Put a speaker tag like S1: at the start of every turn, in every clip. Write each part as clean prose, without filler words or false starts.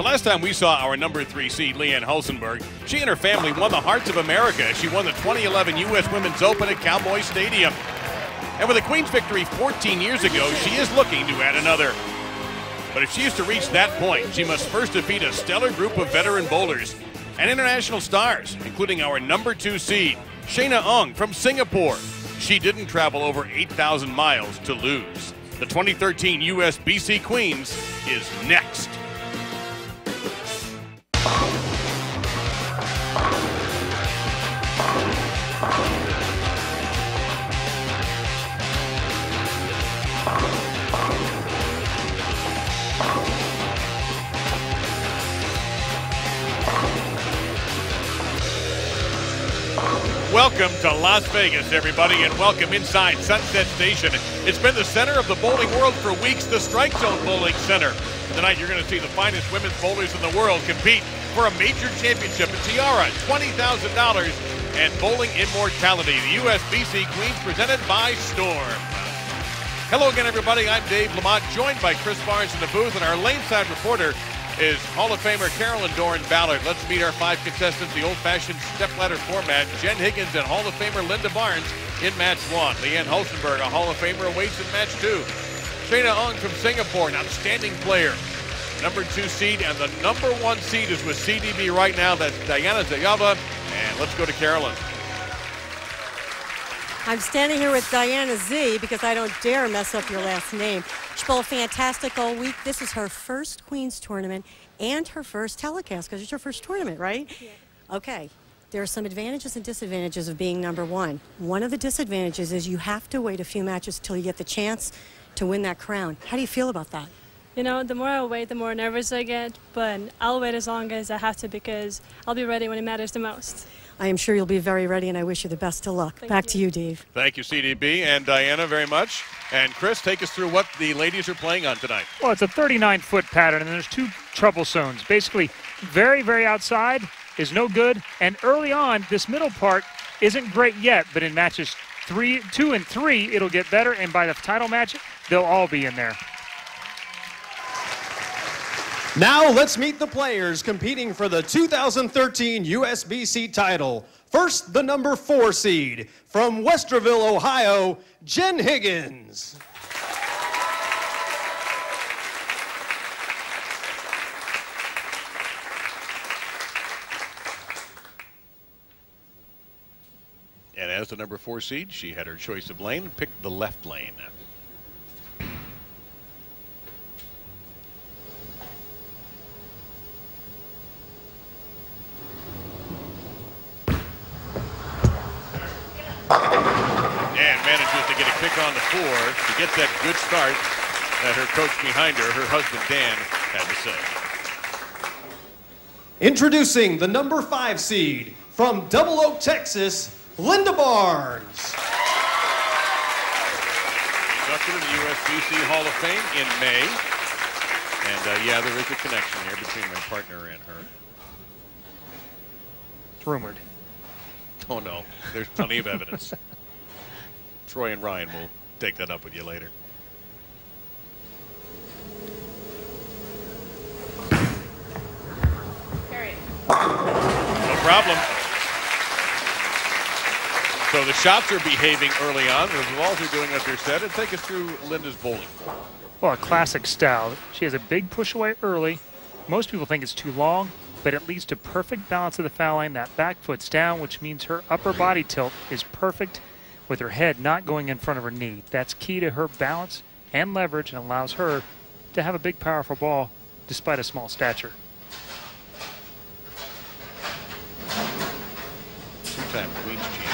S1: The last time we saw our number 3 seed, Leanne Hulsenberg, she and her family won the hearts of America as she won the 2011 U.S. Women's Open at Cowboy Stadium. And with a Queen's victory 14 years ago, she is looking to add another. But if she is to reach that point, she must first defeat a stellar group of veteran bowlers and international stars, including our number 2 seed, Shayna Ong from Singapore. She didn't travel over 8,000 miles to lose. The 2013 USBC Queens is next. Welcome to Las Vegas, everybody, and welcome inside Sunset Station. It's been the center of the bowling world for weeks, the Strike Zone Bowling Center. Tonight, you're going to see the finest women's bowlers in the world compete for a major championship, a tiara, $20,000, and bowling immortality. The USBC Queens presented by Storm. Hello again, everybody. I'm Dave Lamont, joined by Chris Barnes in the booth, and our laneside reporter is Hall of Famer Carolyn Doran Ballard. Let's meet our 5 contestants, the old-fashioned stepladder format. Jen Higgins and Hall of Famer Linda Barnes in match 1. Leanne Hulsenberg, a Hall of Famer, awaits in match 2. Shayna Ong from Singapore, an outstanding player. Number 2 seed, and the number 1 seed is with CDB right now. That's Diana Zayava. And let's go to Carolyn.
S2: I'm standing here with Diana Z because I don't dare mess up your last name. She bowled fantastic all week. This is her first Queens tournament and her first telecast because it's her first tournament, right? Yeah. Okay. There are some advantages and disadvantages of being number 1. One of the disadvantages is you have to wait a few matches till you get the chance to win that crown. How do you feel about that?
S3: You know, the more I wait, the more nervous I get, but I'll wait as long as I have to because I'll be ready when it matters the most.
S2: I am sure you'll be very ready, and I wish you the best of luck. Back to you, Dave.
S1: Thank you, CDB, and Diana very much. And Chris, take us through what the ladies are playing on tonight.
S4: Well, it's a 39-foot pattern, and there's 2 trouble zones. Basically, very, very outside is no good, and early on, this middle part isn't great yet, but in matches 2 and 3, it'll get better, and by the title match, they'll all be in there.
S5: Now let's meet the players competing for the 2013 USBC title. First, the number 4 seed from Westerville, Ohio, Jen Higgins.
S1: And as the number 4 seed, she had her choice of lane and picked the left lane. And manages to get a kick on the 4. She gets that good start that her coach behind her husband Dan, had to say.
S5: Introducing the number 5 seed from Double Oak, Texas, Linda Barnes.
S1: Inducted in the USBC Hall of Fame in May. And yeah, there is a connection here between my partner and her.
S4: It's rumored.
S1: Oh no, there's plenty of evidence. Troy and Ryan will take that up with you later. No problem. So the shots are behaving early on. The balls are doing as they're set. And take us through Linda's bowling form.
S4: Well, a classic style. She has a big push away early. Most people think it's too long, but it leads to perfect balance of the foul line. That back foot's down, which means her upper body tilt is perfect with her head not going in front of her knee. That's key to her balance and leverage and allows her to have a big, powerful ball despite a small stature.
S1: 2-time Queens champion.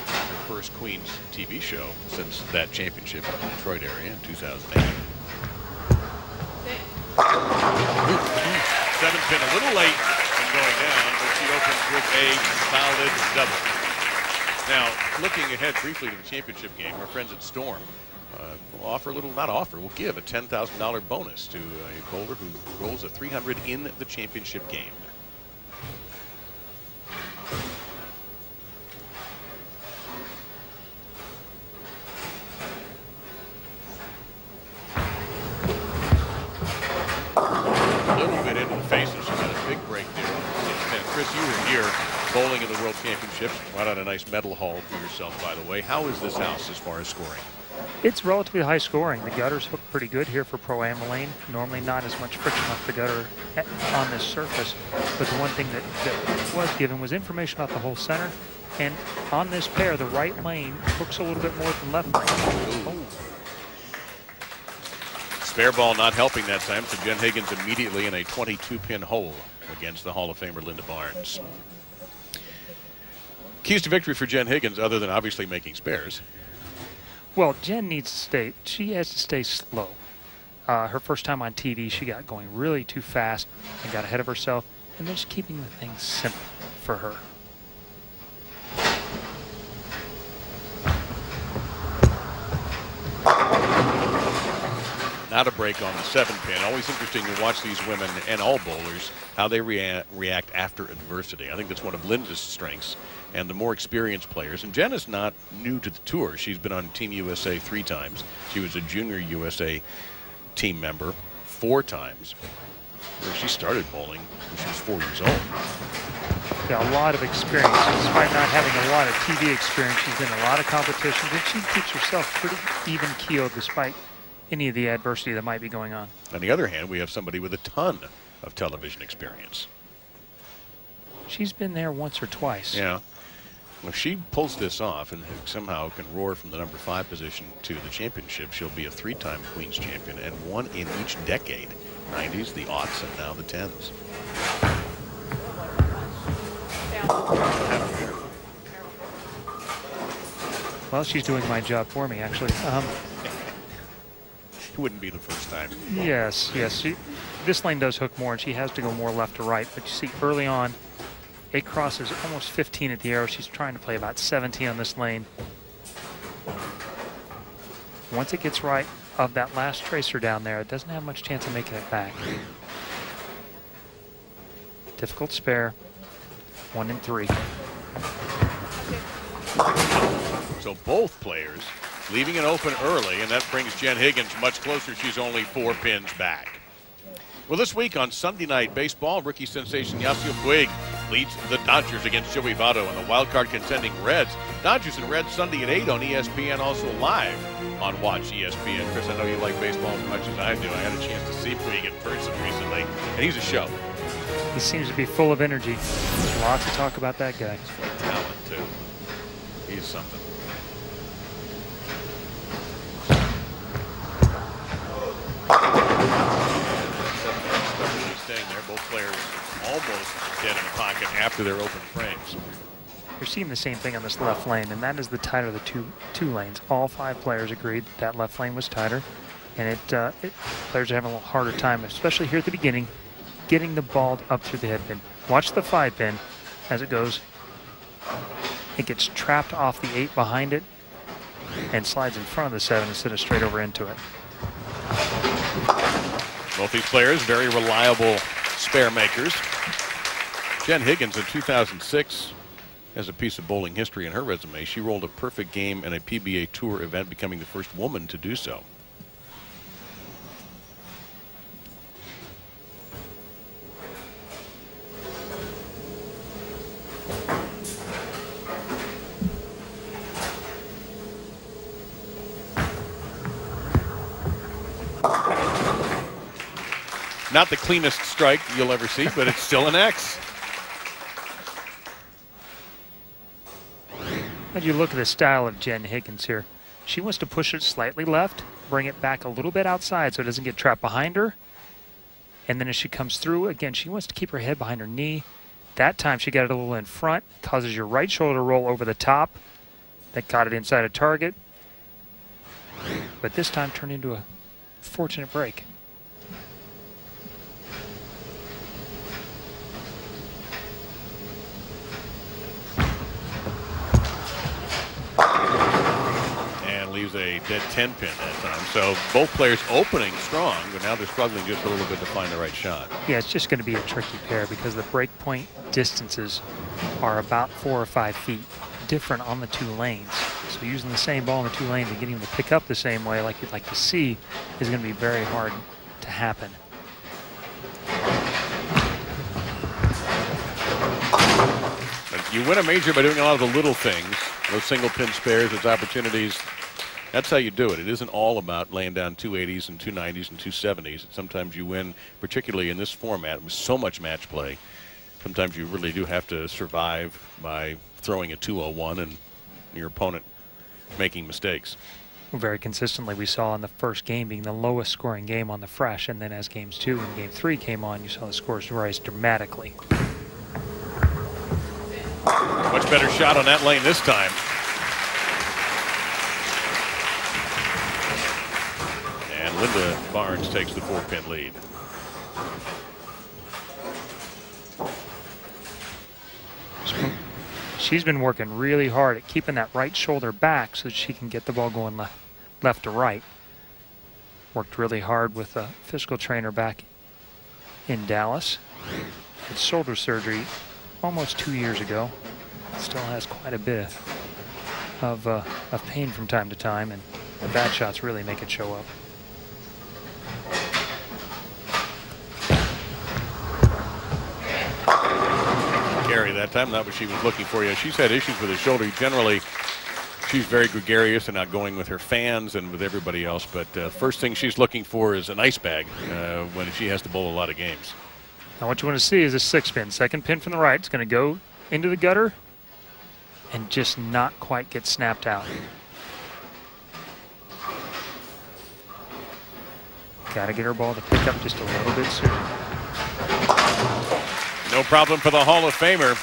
S1: Her first Queens TV show since that championship in the Detroit area in 2008. 7 pin a little late in going down, but she opens with a solid double. Now, looking ahead briefly to the championship game, our friends at Storm will offer a little, not offer, will give a $10,000 bonus to a bowler who rolls a 300 in the championship game. little bit into the faces. She's had a big break there on the 6-10. Chris, you were here bowling in the World Championships. Brought out a nice medal haul for yourself, by the way. How is this house as far as scoring?
S4: It's relatively high scoring. The gutters hook pretty good here for Pro-Am lane. Normally not as much friction off the gutter on this surface. But the one thing that was given was information about the whole center. And on this pair, the right lane hooks a little bit more than left lane. Oh.
S1: Spare ball not helping that time, so Jen Higgins immediately in a 22-pin hole against the Hall of Famer Linda Barnes. Keys to victory for Jen Higgins, other than obviously making spares.
S4: Well, Jen needs to she has to stay slow. Her first time on TV, she got going really too fast and got ahead of herself, and then just keeping the things simple for her.
S1: Not a break on the 7-pin. Always interesting to watch these women and all bowlers, how they react after adversity. I think that's one of Linda's strengths and the more experienced players. And Jen is not new to the tour. She's been on Team USA 3 times. She was a Junior USA team member 4 times. Where she started bowling when she was 4 years old.
S4: Yeah, a lot of experience. Despite not having a lot of TV experience, she's in a lot of competitions, and she keeps herself pretty even-keeled despite any of the adversity that might be going on.
S1: On the other hand, we have somebody with a ton of television experience.
S4: She's been there once or twice.
S1: Yeah. If she pulls this off and somehow can roar from the number 5 position to the championship, she'll be a 3-time Queen's champion and one in each decade. 90s, the aughts, and now the 10s.
S4: Well, she's doing my job for me, actually.
S1: It wouldn't be the first time.
S4: Yes. This lane does hook more, and she has to go more left to right. But you see, early on, it crosses almost 15 at the arrow. She's trying to play about 17 on this lane. Once it gets right of that last tracer down there, it doesn't have much chance of making it back. Difficult spare. 1 in 3.
S1: So both players leaving it open early, and that brings Jen Higgins much closer. She's only 4 pins back. Well, this week on Sunday Night Baseball, rookie sensation Yasiel Puig leads the Dodgers against Joey Votto and the wildcard contending Reds. Dodgers and Reds Sunday at 8 on ESPN, also live on Watch ESPN. Chris, I know you like baseball as much as I do. I had a chance to see Puig in person recently, and he's a show.
S4: He seems to be full of energy. Lots of talk about that guy.
S1: He's got talent, too. He's something. Staying there, both players almost dead in the pocket after their open frames.
S4: You're seeing the same thing on this left lane, and that is the tighter of the two lanes. All 5 players agreed that left lane was tighter, and players are having a little harder time, especially here at the beginning, getting the ball up through the head pin. Watch the 5 pin as it goes. It gets trapped off the 8 behind it and slides in front of the 7 instead of straight over into it.
S1: Both these players, very reliable spare makers. Jen Higgins in 2006 has a piece of bowling history in her resume. She rolled a perfect game in a PBA Tour event, becoming the first woman to do so. Not the cleanest strike you'll ever see, but it's still an X.
S4: As you look at the style of Jen Higgins here, she wants to push it slightly left, bring it back a little bit outside so it doesn't get trapped behind her. And then as she comes through, again, she wants to keep her head behind her knee. That time she got it a little in front, causes your right shoulder to roll over the top. That got it inside a target. But this time turned into a fortunate break.
S1: Leaves a dead 10 pin that time. So both players opening strong, but now they're struggling just a little bit to find the right shot.
S4: Yeah, it's just going to be a tricky pair because the break point distances are about 4 or 5 feet different on the 2 lanes. So using the same ball in the 2 lanes and getting them to pick up the same way like you'd like to see is going to be very hard to happen.
S1: You win a major by doing a lot of the little things, those single pin spares, those opportunities. That's how you do it. It isn't all about laying down 280s and 290s and 270s. Sometimes you win, particularly in this format with so much match play. Sometimes you really do have to survive by throwing a 201 and your opponent making mistakes.
S4: Very consistently, we saw in the first game being the lowest scoring game on the Fresh, and then as games 2 and game 3 came on, you saw the scores rise dramatically.
S1: Much better shot on that lane this time. And Linda Barnes takes the 4-pin lead.
S4: She's been working really hard at keeping that right shoulder back so that she can get the ball going left to right. Worked really hard with a physical trainer back in Dallas. Had shoulder surgery almost 2 years ago. Still has quite a bit of pain from time to time, and the bad shots really make it show up.
S1: Gary that time, not what she was looking for. Yeah, she's had issues with her shoulder. Generally, she's very gregarious and outgoing with her fans and with everybody else, but first thing she's looking for is an ice bag when she has to bowl a lot of games.
S4: Now what you want to see is a 6-pin. Second pin from the right. It's going to go into the gutter and just not quite get snapped out. Got to get her ball to pick up just a little bit sooner.
S1: No problem for the Hall of Famer.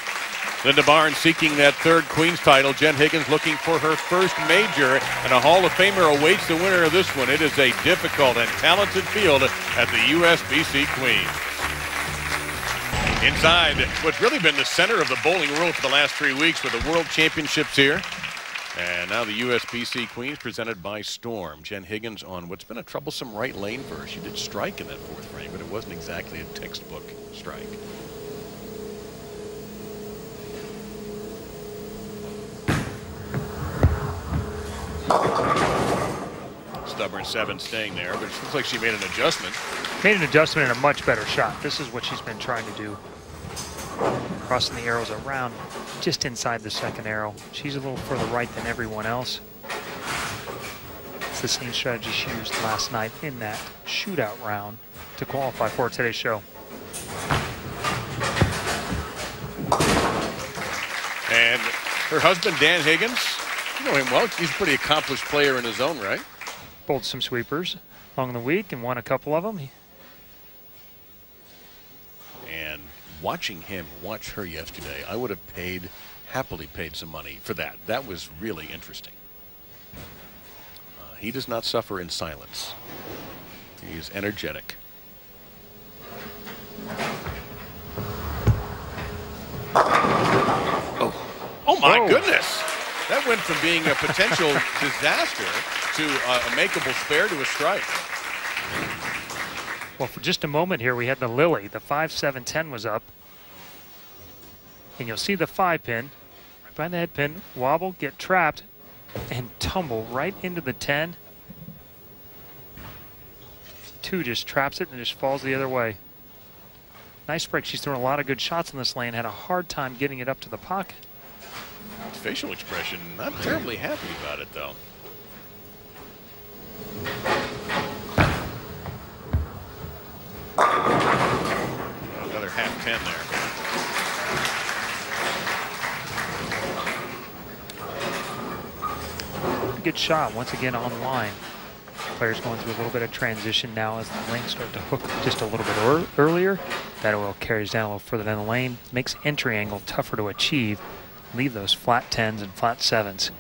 S1: Linda Barnes seeking that third Queen's title. Jen Higgins looking for her first major, and a Hall of Famer awaits the winner of this one. It is a difficult and talented field at the USBC Queens. Inside what's really been the center of the bowling world for the last 3 weeks with the World Championships here. And now the USBC Queens presented by Storm. Jen Higgins on what's been a troublesome right lane for her. She did strike in that 4th frame, but it wasn't exactly a textbook strike. Stubborn 7 staying there, but it looks like she made an adjustment.
S4: Made an adjustment and a much better shot. This is what she's been trying to do. Crossing the arrows around just inside the second arrow. She's a little further right than everyone else. It's the same strategy she used last night in that shootout round to qualify for today's show.
S1: And her husband, Dan Higgins, you know him well. He's a pretty accomplished player in his own right.
S4: Bowled some sweepers along the week and won a couple of them.
S1: And watching him watch her yesterday, I would have happily paid some money for that. That was really interesting. He does not suffer in silence. He is energetic. Oh my goodness. That went from being a potential disaster to a makeable spare to a strike.
S4: Well, for just a moment here, we had the Lily. The 5-7-10 was up. And you'll see the 5-pin right by the head pin wobble, get trapped, and tumble right into the 10. 2 just traps it and just falls the other way. Nice break. She's thrown a lot of good shots in this lane. Had a hard time getting it up to the pocket.
S1: Facial expression, not terribly happy about it, though. Another half 10
S4: there. Good shot once again on the line. Players going through a little bit of transition now as the lanes start to hook just a little bit earlier. That oil carries down a little further down the lane, makes entry angle tougher to achieve. Leave those flat 10s and flat 7s.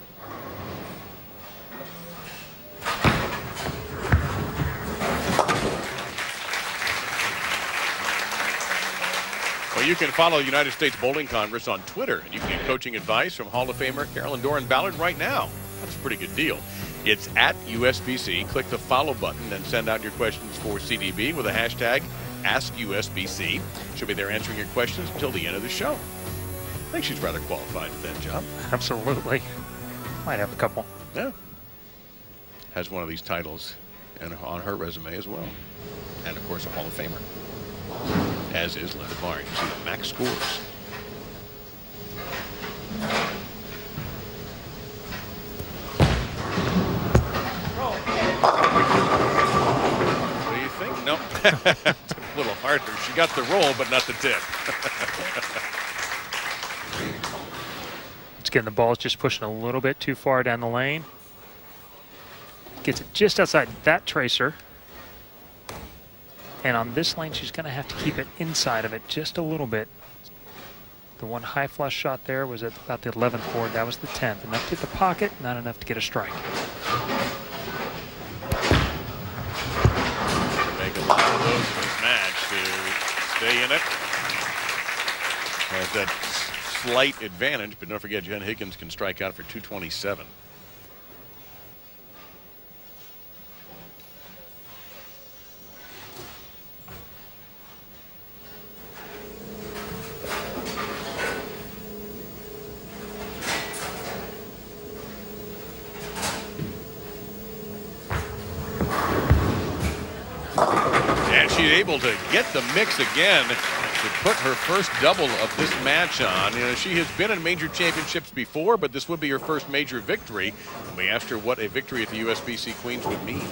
S1: Well, you can follow the United States Bowling Congress on Twitter, and you can get coaching advice from Hall of Famer Carolyn Doran Ballard right now. That's a pretty good deal. It's at USBC. Click the follow button and send out your questions for CDB with a hashtag AskUSBC. She'll be there answering your questions until the end of the show. I think she's rather qualified for that job.
S4: Absolutely. Might have a couple.
S1: Yeah. Has one of these titles and on her resume as well. And, of course, a Hall of Famer, as is Linda Barnes. You see the max scores. A little harder. She got the roll, but not the tip.
S4: It's getting the ball's just pushing a little bit too far down the lane. Gets it just outside that tracer. And on this lane, she's going to have to keep it inside of it just a little bit. The one high flush shot there was at about the 11th board. That was the 10th. Enough to hit the pocket, not enough to get a strike.
S1: Make a lot of those in this match to stay in it. Has that slight advantage, but don't forget Jen Higgins can strike out for 227. She's able to get the mix again to put her first double of this match on. You know, she has been in major championships before, but this would be her first major victory. And we asked her what a victory at the USBC Queens would mean.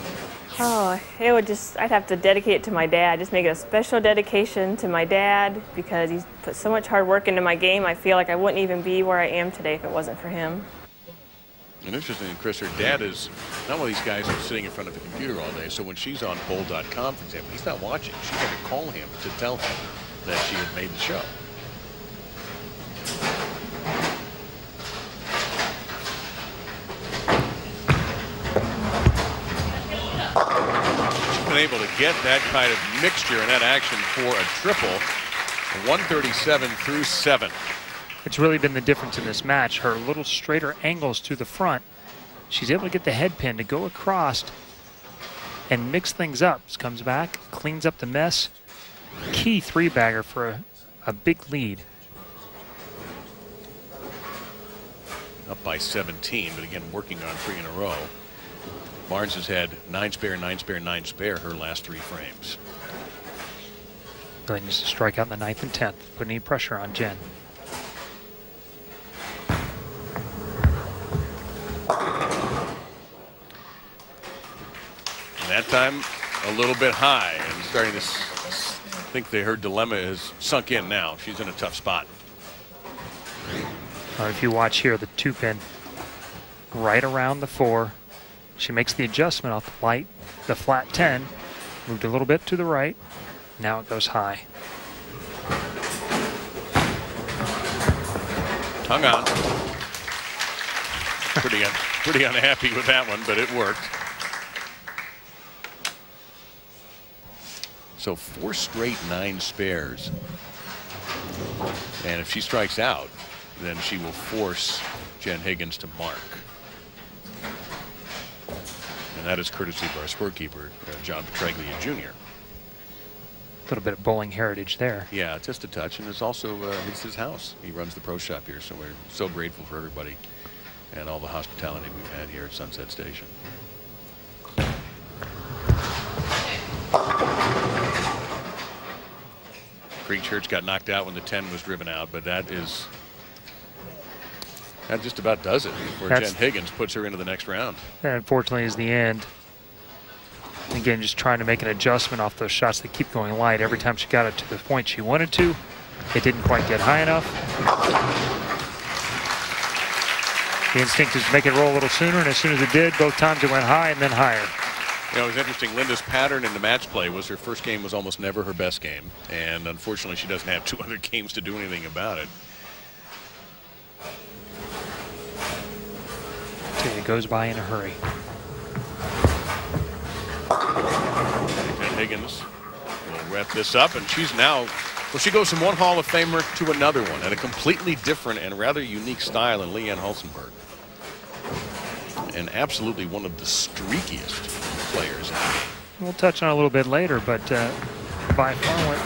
S6: Oh, it would just, I'd have to dedicate it to my dad. Just make it a special dedication to my dad because he's put so much hard work into my game. I feel like I wouldn't even be where I am today if it wasn't for him.
S1: And interesting, Chris, her dad is not one of these guys who's sitting in front of the computer all day. So when she's on bowl.com, for example, he's not watching. She had to call him to tell him that she had made the show. She's been able to get that kind of mixture and that action for a triple. 137 through 7.
S4: It's really been the difference in this match. Her little straighter angles to the front. She's able to get the head pin to go across and mix things up. Comes back, cleans up the mess. Key three-bagger for a big lead.
S1: Up by 17, but again, working on 3 in a row. Barnes has had 9 spare, 9 spare, 9 spare her last 3 frames.
S4: Really needs to strike out in the 9th and 10th. Put any pressure on Jen.
S1: And that time, a little bit high, and starting to think that her dilemma is sunk in now. She's in a tough spot.
S4: If you watch here, the 2-pin right around the 4. She makes the adjustment off the light, the flat 10, moved a little bit to the right. Now it goes high.
S1: Hung on. Pretty unhappy with that one, but it worked. So 4 straight 9 spares. And if she strikes out, then she will force Jen Higgins to mark. And that is courtesy of our scorekeeper, John Petraglia Jr.
S4: A little bit of bowling heritage there.
S1: Yeah, just a touch. And it's also it's his house. He runs the pro shop here, so we're so grateful for everybody and all the hospitality we've had here at Sunset Station. Green Church got knocked out when the 10 was driven out, but that just about does it, where Jen Higgins puts her into the next round.
S4: That unfortunately is the end. Again, just trying to make an adjustment off those shots that keep going light. Every time she got it to the point she wanted to, it didn't quite get high enough. The instinct is to make it roll a little sooner, and as soon as it did, both times it went high and then higher.
S1: You know, it was interesting. Linda's pattern in the match play was her first game was almost never her best game, and unfortunately she doesn't have 2 other games to do anything about it.
S4: It goes by in a hurry.
S1: And Higgins will wrap this up, and she's now, well, she goes from one Hall of Famer to another one, and a completely different and rather unique style in Leanne Hulsenberg. And absolutely one of the streakiest players.
S4: We'll touch on it a little bit later, but by far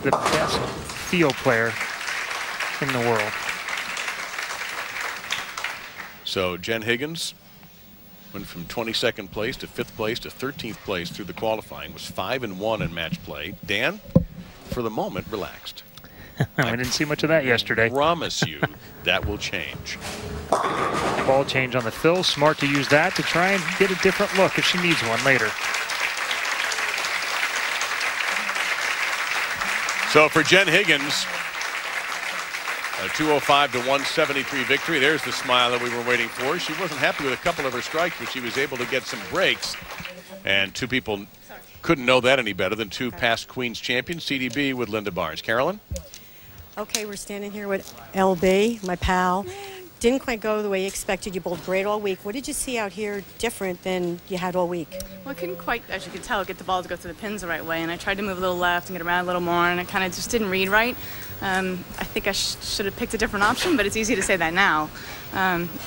S4: the best field player in the world.
S1: So Jen Higgins went from 22nd place to 5th place to 13th place through the qualifying, was 5-1 in match play. Dan, for the moment, relaxed.
S4: I didn't see much of that yesterday.
S1: I promise you that will change.
S4: Ball change on the fill. Smart to use that to try and get a different look if she needs one later.
S1: So for Jen Higgins, a 205 to 173 victory. There's the smile that we were waiting for. She wasn't happy with a couple of her strikes, but she was able to get some breaks. And two people couldn't know that any better than two past Queens champions, CDB with Linda Barnes. Carolyn?
S2: Okay, we're standing here with LB, my pal. Didn't quite go the way you expected. You bowled great all week. What did you see out here different than you had all week?
S7: Well, I couldn't quite, as you can tell, get the ball to go through the pins the right way, and I tried to move a little left and get around a little more, and it kind of just didn't read right. I think I should have picked a different option, but it's easy to say that now.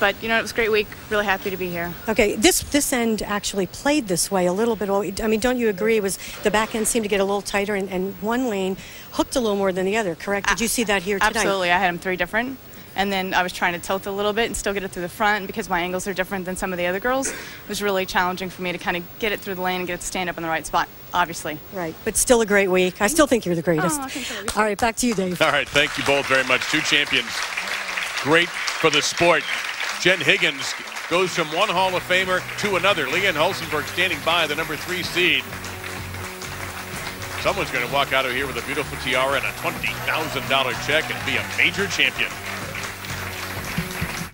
S7: But, you know, it was a great week. Really happy to be here.
S2: Okay, this end actually played this way a little bit. I mean, don't you agree? The back end seemed to get a little tighter, and one lane hooked a little more than the other, correct? Did you see that here tonight?
S7: Absolutely. I had them three different. And then I was trying to tilt a little bit and still get it through the front. And because my angles are different than some of the other girls, it was really challenging for me to kind of get it through the lane and get it to stand up in the right spot, obviously.
S2: Right, but still a great week. I still think you're the greatest.
S7: Oh,
S2: all right, back to you, Dave.
S1: All right, thank you both very much. Two champions. Great for the sport. Jen Higgins goes from one Hall of Famer to another. Leanne Hulsenberg standing by, the number 3 seed. Someone's going to walk out of here with a beautiful tiara and a $20,000 check and be a major champion.